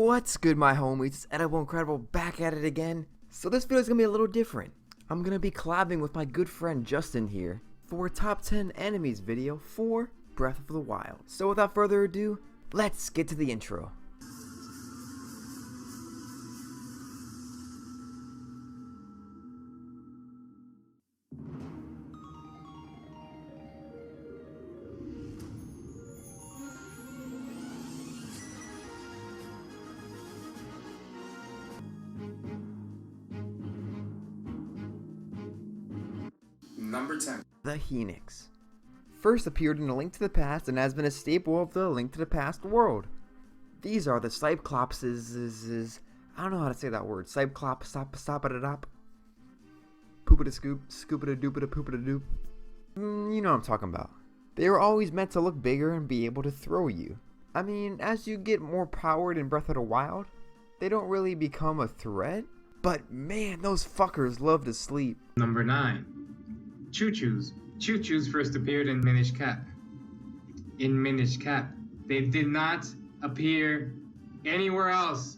What's good, my homies? It's Edible Incredible back at it again. So this video is going to be a little different. I'm going to be collabing with my good friend Justin here for a top 10 enemies video for Breath of the Wild. So without further ado, let's get to the intro. Number 10. The Hinox. First appeared in A Link to the Past and has been a staple of the Link to the Past world. These are the Cyclopses. I don't know how to say that word. Cyclop, stop it up. Poopita scoop, scoopita doopita poopita doop. You know what I'm talking about. They were always meant to look bigger and be able to throw you. I mean, as you get more powered in Breath of the Wild, they don't really become a threat. But man, those fuckers love to sleep. Number 9. Choo Choos. Choo Choos first appeared in Minish Cap. In Minish Cap. They did not appear anywhere else.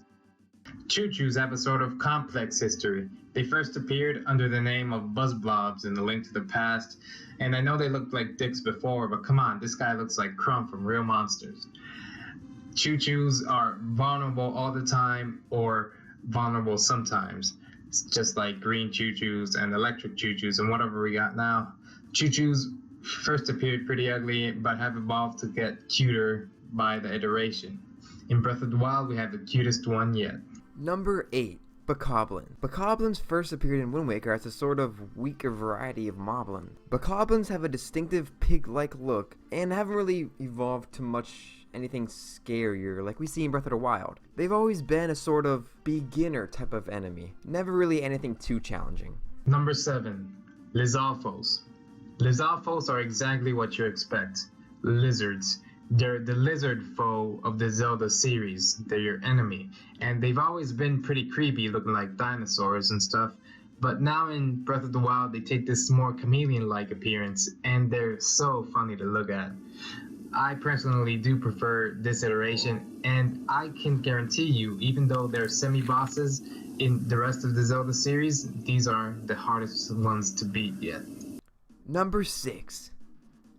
Choo Choos have a sort of complex history. They first appeared under the name of Buzz Blobs in The Link to the Past, and I know they looked like dicks before, but come on, this guy looks like Crumb from Real Monsters. Choo Choos are vulnerable all the time, or vulnerable sometimes. It's just like green Choo Choos and electric Choo Choos and whatever we got now. Choo Choos first appeared pretty ugly, but have evolved to get cuter by the iteration. In Breath of the Wild, we have the cutest one yet. Number 8. Bokoblin. Bokoblins first appeared in Wind Waker as a sort of weaker variety of Moblin. Bokoblins have a distinctive pig-like look and haven't really evolved to much anything scarier like we see in Breath of the Wild. They've always been a sort of beginner type of enemy, never really anything too challenging. Number 7. Lizalfos. Lizalfos are exactly what you expect. Lizards. They're the lizard foe of the Zelda series. They're your enemy. And they've always been pretty creepy, looking like dinosaurs and stuff. But now in Breath of the Wild, they take this more chameleon-like appearance, and they're so funny to look at. I personally do prefer this iteration, and I can guarantee you, even though they're semi-bosses in the rest of the Zelda series, these are the hardest ones to beat yet. Number 6.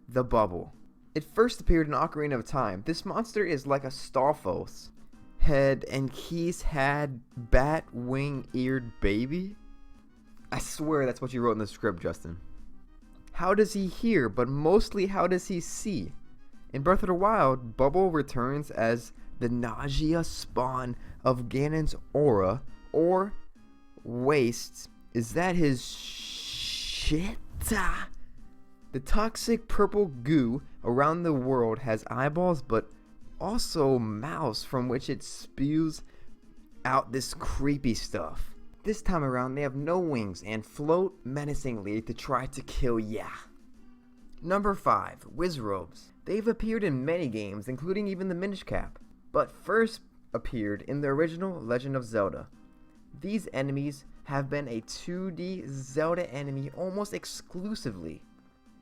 The Bubble. It first appeared in Ocarina of Time. This monster is like a Lizalfos head, and Keese had bat wing-eared baby? I swear that's what you wrote in the script, Justin. How does he hear, but mostly how does he see? In Breath of the Wild, Bubble returns as the nausea spawn of Ganon's aura, or waste. Is that his shit? The toxic purple goo around the world has eyeballs, but also mouths from which it spews out this creepy stuff. This time around, they have no wings and float menacingly to try to kill ya. Number 5. Wiz Robes. They've appeared in many games, including even the Minish Cap, but first appeared in the original Legend of Zelda. These enemies have been a 2D Zelda enemy almost exclusively,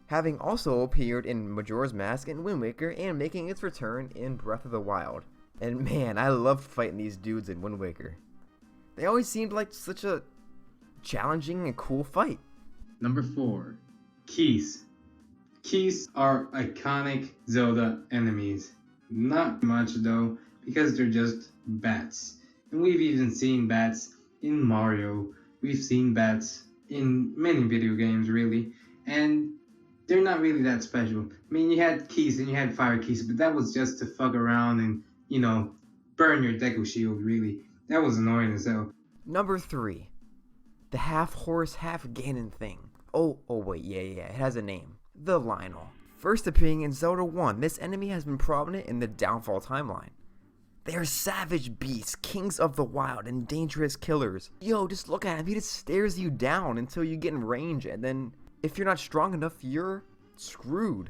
having also appeared in Majora's Mask and Wind Waker and making its return in Breath of the Wild. And man, I loved fighting these dudes in Wind Waker. They always seemed like such a challenging and cool fight. Number 4. Keese. Keese are iconic Zelda enemies. Not much though, because they're just bats. And we've even seen bats in Mario. We've seen bats in many video games really. And they're not really that special. I mean, you had Keese and you had Fire Keese, but that was just to fuck around and, you know, burn your Deku Shield really. That was annoying as hell. Number 3. The half horse, half Ganon thing. Oh wait, yeah, it has a name. The Lynel. First appearing in Zelda 1, this enemy has been prominent in the Downfall timeline. They are savage beasts, kings of the wild, and dangerous killers. Yo, just look at him, he just stares you down until you get in range, and then if you're not strong enough, you're screwed.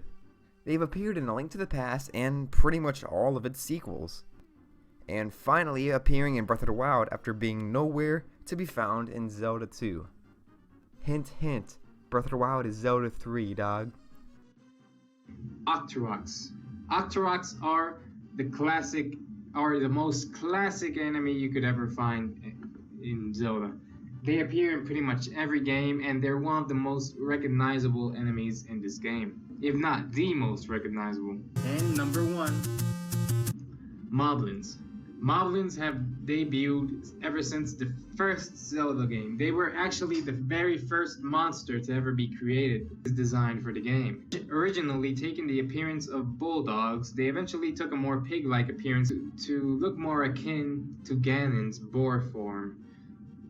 They've appeared in A Link to the Past and pretty much all of its sequels, and finally appearing in Breath of the Wild after being nowhere to be found in Zelda 2. Hint, hint. Breath of the Wild is Zelda 3, dog. Octoroks. Octoroks are the classic are the most classic enemy you could ever find in Zelda. They appear in pretty much every game, and they're one of the most recognizable enemies in this game, if not the most recognizable. And number 1, Moblins. Moblins have debuted ever since the first Zelda game. They were actually the very first monster to ever be created, designed for the game. Originally taking the appearance of bulldogs, they eventually took a more pig-like appearance to look more akin to Ganon's boar form.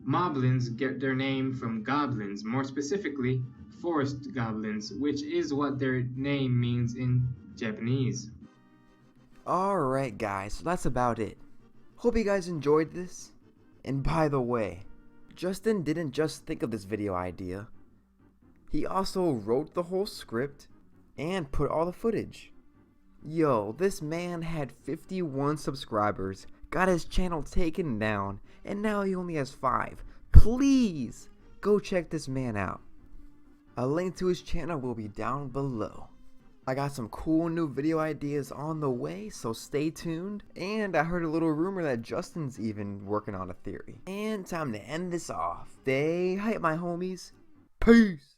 Moblins get their name from goblins, more specifically, forest goblins, which is what their name means in Japanese. Alright guys, so that's about it. Hope you guys enjoyed this. And by the way, Justin didn't just think of this video idea. He also wrote the whole script and put all the footage. Yo, this man had 51 subscribers, got his channel taken down, and now he only has 5. Please go check this man out. A link to his channel will be down below. I got some cool new video ideas on the way, so stay tuned. And I heard a little rumor that Justin's even working on a theory. And time to end this off. Stay hype, my homies. Peace.